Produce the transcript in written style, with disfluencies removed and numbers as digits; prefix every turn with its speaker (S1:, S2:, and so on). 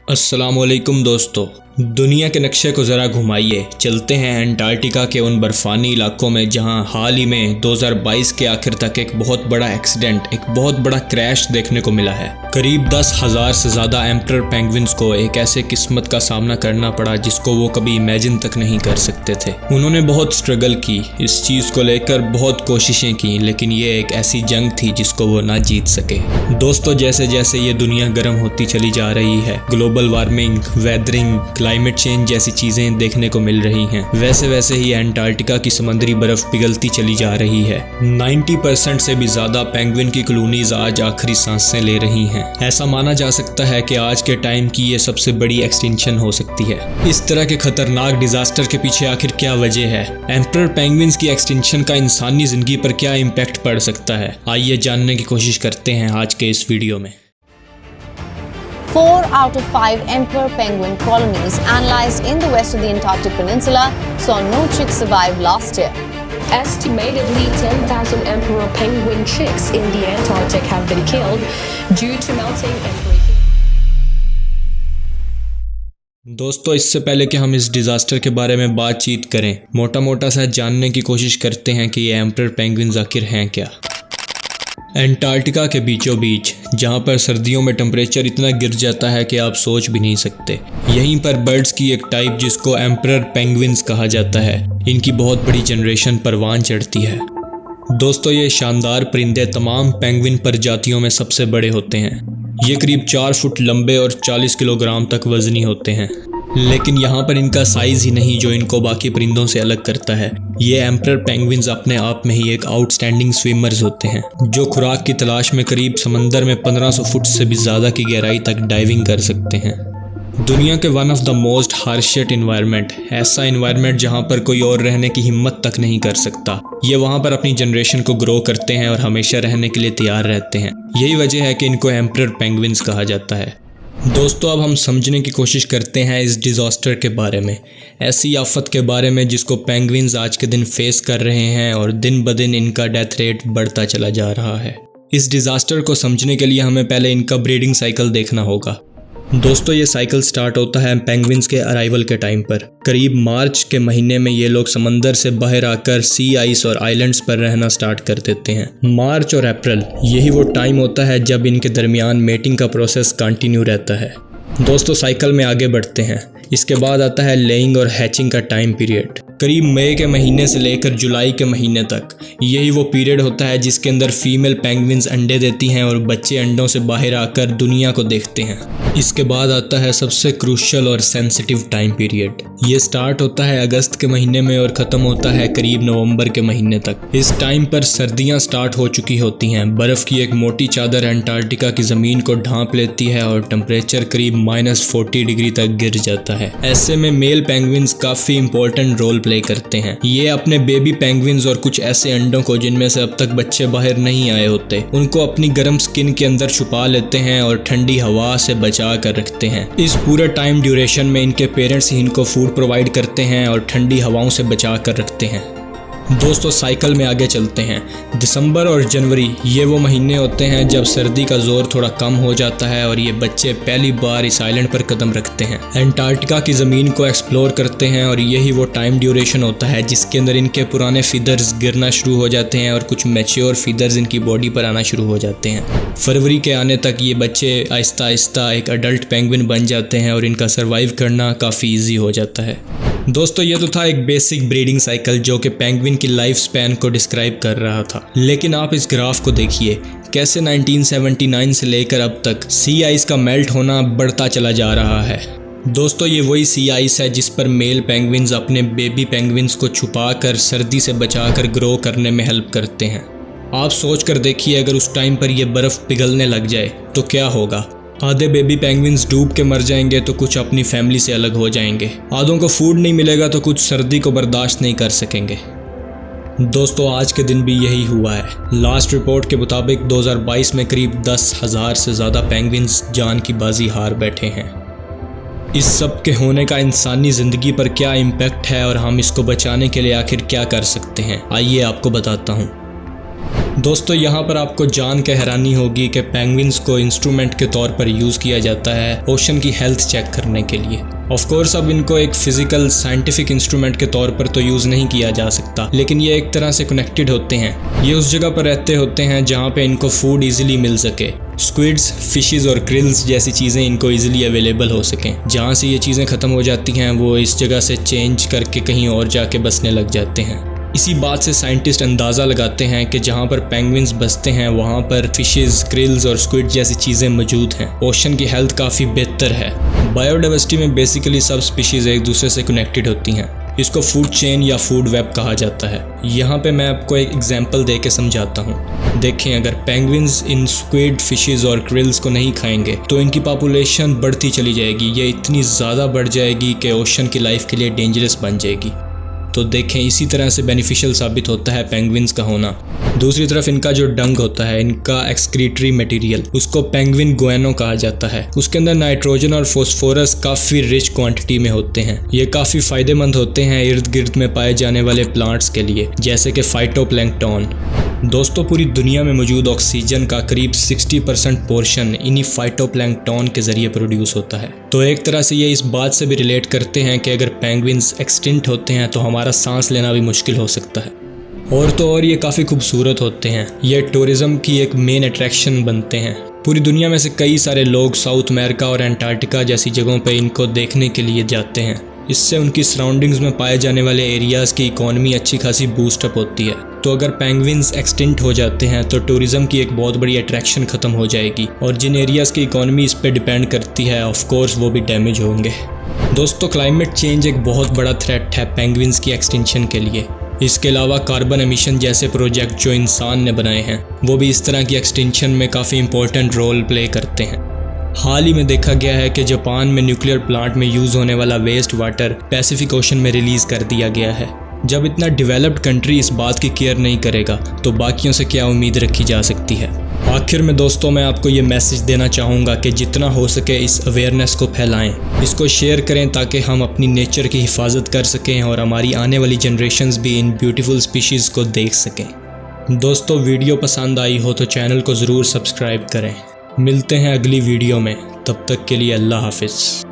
S1: अस्सलामुअलैकुम दोस्तों, दुनिया के नक्शे को ज़रा घुमाइए। चलते हैं अंटार्कटिका के उन बर्फ़ानी इलाकों में जहां हाल ही में 2022 के आखिर तक एक बहुत बड़ा एक्सीडेंट, एक बहुत बड़ा क्रैश देखने को मिला है। करीब 10,000 से ज़्यादा एम्परर पेंगुइन्स को एक ऐसे किस्मत का सामना करना पड़ा जिसको वो कभी इमेजिन तक नहीं कर सकते थे। उन्होंने बहुत स्ट्रगल की, इस चीज़ को लेकर बहुत कोशिशें की, लेकिन ये एक ऐसी जंग थी जिसको वो ना जीत सके। दोस्तों, जैसे जैसे ये दुनिया गर्म होती चली जा रही है, global warming, weathering, climate change जैसी चीजें देखने को मिल रही हैं, वैसे वैसे ही अंटार्कटिका की समुद्री बर्फ पिघलती चली जा रही है। 90% से भी ज्यादा पेंगुइन की कॉलोनीज आज आखिरी सांसें ले रही हैं। ऐसा माना जा सकता है कि आज के टाइम की ये सबसे बड़ी एक्सटिंक्शन हो सकती है। इस तरह के खतरनाक डिजास्टर के पीछे आखिर क्या वजह है? एम्परर पेंगुइन्स की एक्सटिंक्शन का इंसानी जिंदगी पर क्या इम्पैक्ट पड़ सकता है? आइए जानने की कोशिश करते हैं आज के इस वीडियो में।
S2: 4 out of 5 emperor penguin colonies analyzed in the west of the Antarctic Peninsula saw no chicks survive last year.
S3: Estimatedly 10,000 emperor penguin chicks in the Antarctic have been killed due to melting and breaking.
S1: दोस्तों, इससे पहले कि हम इस disaster के बारे में बातचीत करें, मोटा मोटा सा जानने की कोशिश करते हैं कि ये एम्परर पेंगुइन्स आखिर हैं क्या। अंटार्कटिका के बीचों बीच, जहाँ पर सर्दियों में टेम्परेचर इतना गिर जाता है कि आप सोच भी नहीं सकते, यहीं पर बर्ड्स की एक टाइप जिसको एम्परर पेंगुइन्स कहा जाता है, इनकी बहुत बड़ी जनरेशन परवान चढ़ती है। दोस्तों, ये शानदार परिंदे तमाम पेंगुइन प्रजातियों में सबसे बड़े होते हैं। ये करीब 4 फुट लंबे और 40 किलोग्राम तक वजनी होते हैं। लेकिन यहाँ पर इनका साइज ही नहीं जो इनको बाकी परिंदों से अलग करता है। ये एम्परर पेंगुइन्स अपने आप में ही एक आउटस्टैंडिंग स्विमर्स होते हैं, जो खुराक की तलाश में करीब समंदर में 1500 फुट से भी ज़्यादा की गहराई तक डाइविंग कर सकते हैं। दुनिया के one of the most harshest environment, ऐसा इन्वायरमेंट जहाँ पर कोई और रहने की हिम्मत तक नहीं कर सकता। ये वहाँ पर अपनी जनरेशन को ग्रो करते हैं और हमेशा रहने के लिए तैयार रहते हैं। यही वजह है कि इनको एम्परर पेंगुइन्स कहा जाता है। दोस्तों, अब हम समझने की कोशिश करते हैं इस डिज़ास्टर के बारे में, ऐसी आफत के बारे में जिसको पेंगुइन्स आज के दिन फेस कर रहे हैं और दिन ब दिन इनका डेथ रेट बढ़ता चला जा रहा है। इस डिज़ास्टर को समझने के लिए हमें पहले इनका ब्रीडिंग साइकिल देखना होगा। दोस्तों, ये साइकिल स्टार्ट होता है पेंगुइन्स के अराइवल के टाइम पर। करीब मार्च के महीने में ये लोग समंदर से बाहर आकर सी आइस और आइलैंड्स पर रहना स्टार्ट कर देते हैं। मार्च और अप्रैल, यही वो टाइम होता है जब इनके दरमियान मेटिंग का प्रोसेस कंटिन्यू रहता है। दोस्तों, साइकिल में आगे बढ़ते हैं। इसके बाद आता है लेइंग और हैचिंग का टाइम पीरियड। करीब मई के महीने से लेकर जुलाई के महीने तक यही वो पीरियड होता है जिसके अंदर फीमेल पेंगुइन्स अंडे देती हैं और बच्चे अंडों से बाहर आकर दुनिया को देखते हैं। इसके बाद आता है सबसे क्रूशियल और सेंसिटिव टाइम पीरियड। ये स्टार्ट होता है अगस्त के महीने में और ख़त्म होता है करीब नवंबर के महीने तक। इस टाइम पर सर्दियाँ स्टार्ट हो चुकी होती हैं। बर्फ़ की एक मोटी चादर अंटार्कटिका की ज़मीन को ढांप लेती है और टेम्परेचर करीब -40 डिग्री तक गिर जाता है। ऐसे में मेल पेंगुइन्स काफ़ी इंपॉर्टेंट रोल प्ले करते हैं। ये अपने बेबी पेंगुइन्स और कुछ ऐसे अंडों को जिनमें से अब तक बच्चे बाहर नहीं आए होते, उनको अपनी गर्म स्किन के अंदर छुपा लेते हैं और ठंडी हवा से बचा कर रखते हैं। इस पूरे टाइम ड्यूरेशन में इनके पेरेंट्स ही इनको फूड प्रोवाइड करते हैं और ठंडी हवाओं से बचा कर रखते हैं। दोस्तों, साइकिल में आगे चलते हैं। दिसंबर और जनवरी ये वो महीने होते हैं जब सर्दी का जोर थोड़ा कम हो जाता है और ये बच्चे पहली बार इस आइलैंड पर कदम रखते हैं, अंटार्कटिका की ज़मीन को एक्सप्लोर करते हैं और यही वो टाइम ड्यूरेशन होता है जिसके अंदर इनके पुराने फीदर्स गिरना शुरू हो जाते हैं और कुछ मैच्योर फीदर्स इनकी बॉडी पर आना शुरू हो जाते हैं। फरवरी के आने तक ये बच्चे आहिस्ता आहिस्ता एक अडल्ट पेंगुइन बन जाते हैं और इनका सर्वाइव करना काफ़ी ईजी हो जाता है। दोस्तों, ये तो था एक बेसिक ब्रीडिंग साइकिल जो कि पेंगुइन की लाइफ स्पैन को डिस्क्राइब कर रहा था। लेकिन आप इस ग्राफ को देखिए, कैसे 1979 से लेकर अब तक सी आइस का मेल्ट होना बढ़ता चला जा रहा है। दोस्तों, ये वही सी आइस है जिस पर मेल पेंगुइन्स अपने बेबी पेंगुइन्स को छुपाकर सर्दी से बचाकर ग्रो करने में हेल्प करते हैं। आप सोच कर देखिए, अगर उस टाइम पर यह बर्फ़ पिघलने लग जाए तो क्या होगा। आधे बेबी पेंगुइन्स डूब के मर जाएंगे तो कुछ अपनी फैमिली से अलग हो जाएंगे। आधों को फूड नहीं मिलेगा तो कुछ सर्दी को बर्दाश्त नहीं कर सकेंगे। दोस्तों, आज के दिन भी यही हुआ है। लास्ट रिपोर्ट के मुताबिक 2022 में करीब 10,000 से ज़्यादा पेंगुइन्स जान की बाजी हार बैठे हैं। इस सब के होने का इंसानी ज़िंदगी पर क्या इम्पैक्ट है और हम इसको बचाने के लिए आखिर क्या कर सकते हैं, आइए आपको बताता हूँ। दोस्तों यहाँ पर आपको जान के हैरानी होगी कि पेंगुइन्स को इंस्ट्रूमेंट के तौर पर यूज़ किया जाता है ओशन की हेल्थ चेक करने के लिए। ऑफ कोर्स अब इनको एक फिजिकल साइंटिफिक इंस्ट्रूमेंट के तौर पर तो यूज़ नहीं किया जा सकता, लेकिन ये एक तरह से कनेक्टेड होते हैं। ये उस जगह पर रहते होते हैं जहाँ पे इनको फूड इजीली मिल सके, स्क्विड्स, फिशेस और क्रिल्स जैसी चीज़ें इनको इजीली अवेलेबल हो सकें। जहाँ से ये चीज़ें ख़त्म हो जाती हैं वो इस जगह से चेंज करके कहीं और जाके बसने लग जाते हैं। इसी बात से साइंटिस्ट अंदाज़ा लगाते हैं कि जहाँ पर पेंगुइन्स बसते हैं वहाँ पर फिशेस, क्रिल्स और स्क्विड जैसी चीज़ें मौजूद हैं। ओशन की हेल्थ काफ़ी बेहतर है। बायोडाइवर्सिटी में बेसिकली सब स्पीशीज़ एक दूसरे से कनेक्टेड होती हैं। इसको फूड चेन या फूड वेब कहा जाता है। यहाँ पे मैं आपको एक एग्जांपल दे के समझाता हूँ। देखें, अगर पेंगुइन्स इन स्क्विड, फिशेस और क्रिल्स को नहीं खाएंगे तो इनकी पॉपुलेशन बढ़ती चली जाएगी। ये इतनी ज़्यादा बढ़ जाएगी कि ओशन की लाइफ के लिए डेंजरस बन जाएगी। तो देखें, इसी तरह से बेनिफिशियल साबित होता है पेंगुइन्स का होना। दूसरी तरफ इनका जो डंग होता है, इनका एक्सक्रीटरी मटेरियल, उसको पेंगुइन गुएनो कहा जाता है। उसके अंदर नाइट्रोजन और फास्फोरस काफ़ी रिच क्वांटिटी में होते हैं। ये काफ़ी फ़ायदेमंद होते हैं इर्द गिर्द में पाए जाने वाले प्लांट्स के लिए, जैसे कि फाइटोप्लैंक्टन। दोस्तों, पूरी दुनिया में मौजूद ऑक्सीजन का करीब 60% पोर्शन इन्हीं फाइटोप्लैंक्टन के ज़रिए प्रोड्यूस होता है। तो एक तरह से ये इस बात से भी रिलेट करते हैं कि अगर पेंगुइन्स एक्सटिंक्ट होते हैं तो हमारा सांस लेना भी मुश्किल हो सकता है। और तो और ये काफ़ी खूबसूरत होते हैं। ये टूरिज़्म की एक मेन अट्रैक्शन बनते हैं। पूरी दुनिया में से कई सारे लोग साउथ अमेरिका और एंटार्क्टिका जैसी जगहों पर इनको देखने के लिए जाते हैं। इससे उनकी सराउंडिंग्स में पाए जाने वाले एरियाज़ की इकोनॉमी अच्छी खासी बूस्टअप होती है। तो अगर पेंगुइन्स एक्सटिंक्ट हो जाते हैं तो टूरिज़्म की एक बहुत बड़ी अट्रैक्शन ख़त्म हो जाएगी और जिन एरियाज़ की इकोनॉमी इस पर डिपेंड करती है ऑफ कोर्स वो भी डैमेज होंगे। दोस्तों, क्लाइमेट चेंज एक बहुत बड़ा थ्रेट है पेंगुइन्स की एक्सटिंक्शन के लिए। इसके अलावा कार्बन एमिशन जैसे प्रोजेक्ट जो इंसान ने बनाए हैं वो भी इस तरह की एक्सटिंक्शन में काफ़ी इंपॉर्टेंट रोल प्ले करते हैं। हाल ही में देखा गया है कि जापान में न्यूक्लियर प्लांट में यूज़ होने वाला वेस्ट वाटर पैसिफिक ओशन में रिलीज़ कर दिया गया है। जब इतना डेवलप्ड कंट्री इस बात की केयर नहीं करेगा तो बाकियों से क्या उम्मीद रखी जा सकती है। आखिर में दोस्तों, मैं आपको ये मैसेज देना चाहूँगा कि जितना हो सके इस अवेयरनेस को फैलाएं, इसको शेयर करें ताकि हम अपनी नेचर की हिफाजत कर सकें और हमारी आने वाली जनरेशन्स भी इन ब्यूटीफुल स्पीशीज़ को देख सकें। दोस्तों, वीडियो पसंद आई हो तो चैनल को ज़रूर सब्सक्राइब करें। मिलते हैं अगली वीडियो में, तब तक के लिए अल्लाह हाफिज़।